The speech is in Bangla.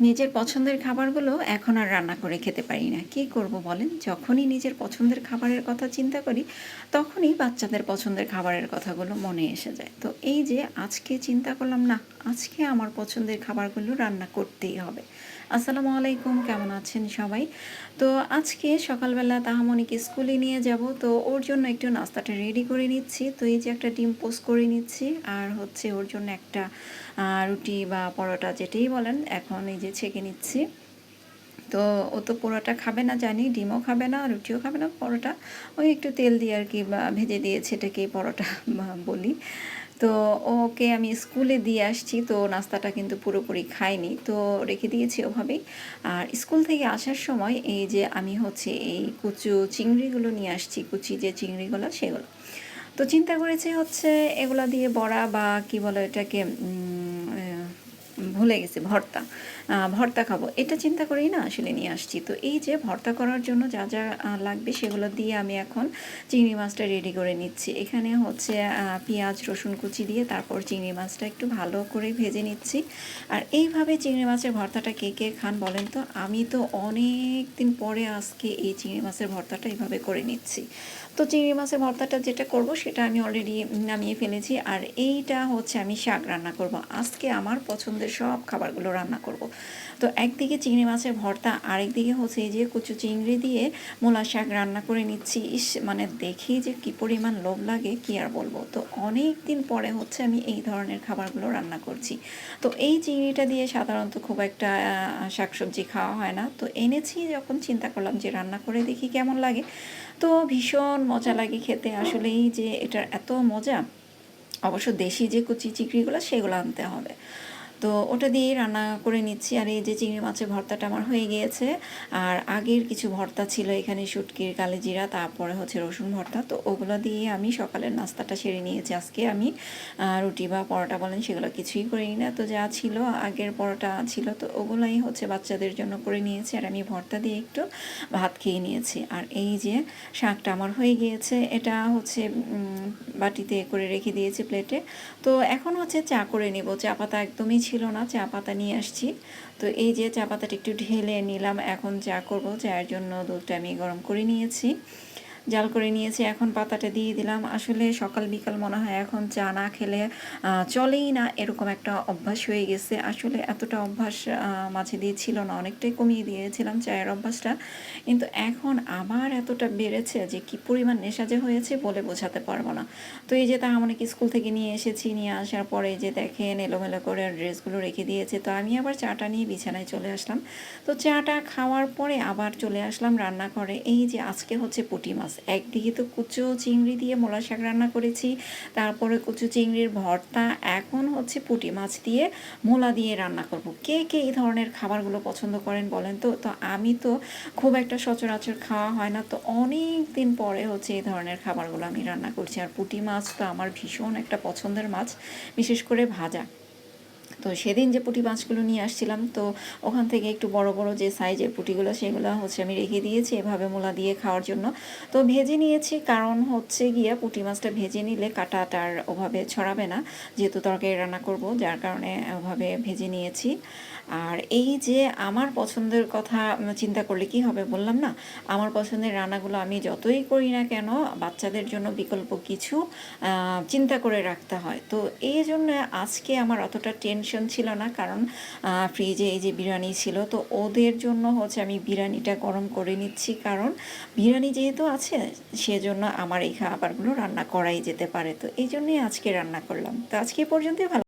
নিজের পছন্দের খাবারগুলো এখন আর রান্না করে খেতে পারি না। কী করব বলেন? যখনই নিজের পছন্দের খাবারের কথা চিন্তা করি, তখনই বাচ্চাদের পছন্দের খাবারের কথাগুলো মনে এসে যায়। তো এই যে আজকে চিন্তা করলাম, না, আজকে আমার পছন্দের খাবারগুলো রান্না করতেই হবে। আসসালামু আলাইকুম, কেমন আছেন সবাই? তো আজকে সকালবেলা তাহামনিকে স্কুলে নিয়ে যাব, তো ওর জন্য একটু নাস্তাটা রেডি করে নিচ্ছি। তো এই যে একটা ডিম পোস্ট করে নিচ্ছি, আর হচ্ছে ওর জন্য একটা রুটি বা পরোটা যেটাই বলেন, এখন এই যে ছেঁকে নিচ্ছি। তো ও তো পোড়াটা খাবে না জানি, ডিমও খাবে না, রুটিও খাবে না, পরোটা ওই একটু তেল দিয়ে আর কি ভেজে দিয়েছে, এটাকেই পরোটা বলি। তো ওকে আমি স্কুলে দিয়ে আসছি, তো নাস্তাটা কিন্তু পুরোপুরি খাইনি, তো রেখে দিয়েছি ওভাবেই। আর স্কুল থেকে আসার সময় এই যে আমি হচ্ছে এই কুচু চিংড়িগুলো নিয়ে আসছি, কুচি যে চিংড়িগুলো সেগুলো। তো চিন্তা করেছি হচ্ছে এগুলা দিয়ে বড়া বা কি বলে এটাকে, ভুলে গেছি, ভর্তা। ভর্তা খাবো এটা চিন্তা করেই না আসলে নিয়ে আসছি। তো এই যে ভর্তা করার জন্য যা যা লাগবে সেগুলো দিয়ে আমি এখন চিংড়ি মাছটা রেডি করে নিচ্ছি। এখানে হচ্ছে পেঁয়াজ রসুন কুচি দিয়ে তারপর চিংড়ি মাছটা একটু ভালো করে ভেজে নিচ্ছি। আর এইভাবে চিংড়ি মাছের ভর্তাটা কে কে খান বলেন তো? আমি তো অনেক দিন পরে আজকে এই চিংড়ি মাছের ভর্তাটা এইভাবে করে নিচ্ছি। তো চিংড়ি মাছের ভর্তাটা যেটা করব সেটা আমি অলরেডি নামিয়ে ফেলেছি। আর এইটা হচ্ছে আমি শাক রান্না করব। আজকে আমার পছন্দের সব খাবারগুলো রান্না করব। তো একদিকে চিংড়ি মাছের ভর্তা, আরেকদিকে হচ্ছে এই যে কচু চিংড়ি দিয়ে মূলা শাক রান্না করে নিচ্ছি। ইস, মানে দেখি যে কি পরিমাণ লোভ লাগে কি আর বলবো। তো অনেক দিন পরে হচ্ছে আমি এই ধরনের খাবারগুলো রান্না করছি। তো এই চিংড়িটা দিয়ে সাধারণত খুব একটা শাকসবজি খাওয়া হয় না, তো এনেছি যখন চিন্তা করলাম যে রান্না করে দেখি কেমন লাগে। তো ভীষণ মজা লাগে খেতে। আসলেই যে এটার এত মজা, অবশ্য দেশি যে কুচি চিংড়িগুলো সেগুলো আনতে হবে। তো ওটা দিয়েই রান্না করে নিচ্ছি। আর এই যে চিংড়ি মাছের ভর্তাটা আমার হয়ে গিয়েছে। আর আগের কিছু ভর্তা ছিল এখানে, শুটকির কালিজিরা, তারপরে হচ্ছে রসুন ভর্তা। তো ওগুলো দিয়ে আমি সকালের নাস্তাটা সেরে নিয়েছি। আজকে আমি রুটি বা পরোটা বলেন সেগুলো কিছুই করিনি না। তো যা ছিল আগের পরোটা ছিল, তো ওগুলোই হচ্ছে বাচ্চাদের জন্য করে নিয়েছি। আর আমি ভর্তা দিয়ে একটু ভাত খেয়ে নিয়েছি। আর এই যে শাকটা আমার হয়ে গিয়েছে, এটা হচ্ছে বাটিতে করে রেখে দিয়েছি প্লেটে। তো এখন হচ্ছে চা করে নেব। চা পাতা একদমই ছিল না, চা পাতা নিয়ে আসছি। তো এই যে চা পাতাটা একটু ঢেলে নিলাম, এখন চা করব। চায়ের জন্য দুধটা আমি গরম করে নিয়েছি, জাল করে নিয়েছি, এখন পাতাটা দিয়ে দিলাম। আসলে সকাল বিকাল মনে হয় এখন চা না খেলে চলেই না, এরকম একটা অভ্যাস হয়ে গেছে। আসলে এতটা অভ্যাস মাঝে দিয়ে ছিল না, অনেকটাই কমিয়ে দিয়েছিলাম চায়ের অভ্যাসটা, কিন্তু এখন আবার এতটা বেড়েছে যে কি পরিমাণ নেশা যে হয়েছে বলে বোঝাতে পারবো না। তো এই যে তা অনেক স্কুল থেকে নিয়ে এসেছি, নিয়ে আসার পরে যে দেখেন এলোমেলো করে ড্রেসগুলো রেখে দিয়েছে। তো আমি আবার চাটা নিয়ে বিছানায় চলে আসলাম। তো চাটা খাওয়ার পরে আবার চলে আসলাম রান্নাঘরে। এই যে আজকে হচ্ছে পুঁটি মাছ, একদিকে তো কুচো চিংড়ি দিয়ে মূলা শাক রান্না করেছি, তারপরে কুচো চিংড়ির ভর্তা, এখন হচ্ছে পুঁটি মাছ দিয়ে মূলা দিয়ে রান্না করব। কে কে এই ধরনের খাবারগুলো পছন্দ করেন বলেন তো? তো আমি তো খুব একটা সচরাচর খাওয়া হয় না, তো অনেক দিন পরে হচ্ছে এই ধরনের খাবারগুলো আমি রান্না করছি। আর পুঁটি মাছ তো আমার ভীষণ একটা পছন্দের মাছ, বিশেষ করে ভাজা। তো সেদিন যে পুঁটি মাছগুলো নিয়ে আসছিলাম, তো ওখান থেকে একটু বড় বড় যে সাইজের পুঁটিগুলো সেগুলো হচ্ছে আমি রেখে দিয়েছি এভাবে মূলা দিয়ে খাওয়ার জন্য। তো ভেজে নিয়েছি, কারণ হচ্ছে গিয়ে পুঁটি মাছটা ভেজে নিলে কাঁটাটার ওভাবে ছড়াবে না, যেহেতু তরকারি রান্না করব, যার কারণে ওভাবে ভেজে নিয়েছি। আর এই যে আমার পছন্দের কথা চিন্তা করলে কি হবে বললাম না, আমার পছন্দের রান্নাগুলো আমি যতই করি না কেন বাচ্চাদের জন্য বিকল্প কিছু চিন্তা করে রাখতে হয়। তো এই জন্য আজকে আমার অতটা টেনশন ছিল না, কারণ ফ্রিজে এই যে বিরিয়ানি ছিল, তো ওদের জন্য হচ্ছে আমি বিরিয়ানিটা গরম করে নিচ্ছি, কারণ বিরিয়ানি যেহেতু আছে সেজন্য আমার এই খাবারগুলো রান্না করাই যেতে পারে। তো এই জন্যই আজকে রান্না করলাম। তো আজকে পর্যন্তই ভালো।